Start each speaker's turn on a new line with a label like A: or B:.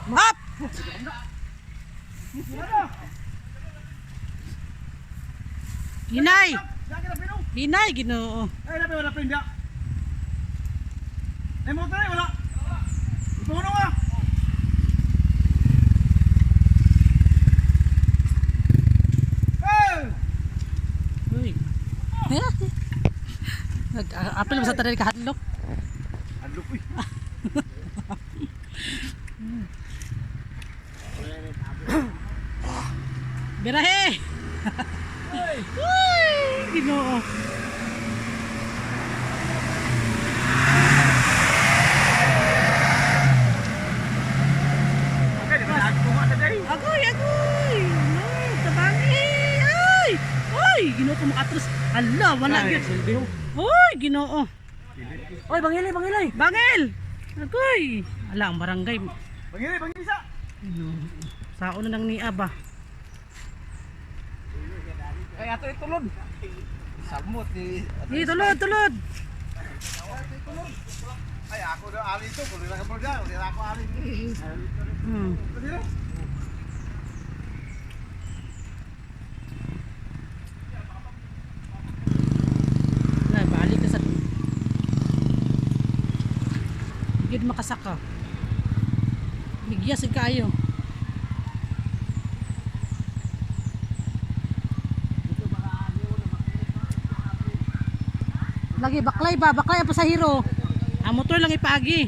A: Up! Hinay! Hinay, Ginoo.
B: Ay, dapat wala pinda. Ay, mo tayo, wala. Puno nga.
A: Uy. Apil mo sa taray kahadlok.
B: Hadlok, uy.
A: Birahe! Uy! Ginoo.
B: Okay, di ba nagpunga sa day?
A: Agoy, agoy! No, tabangi! Ay! Ay! Ginoo ko makatros. Hala, wala gyud. Uy, Ginoo.
C: Oy, bangilay, bangilay.
A: Bangil! Agoy! Ala, ang barangay.
B: Pangili, pangili sa.
A: Sao na nang niya ba?
B: Ay, ato itulod. Samot ni.
A: Ni tulod, tulod.
B: Ay, ako na ali ito. Kung nila ka po dyan, hindi na ako ali. Pwede na.
A: Na, balik ka sa... Gid makasaka. Bigyasin kayo. Lagi baklay ba? Baklay ang pasahero. Ang motor lang ipaagi.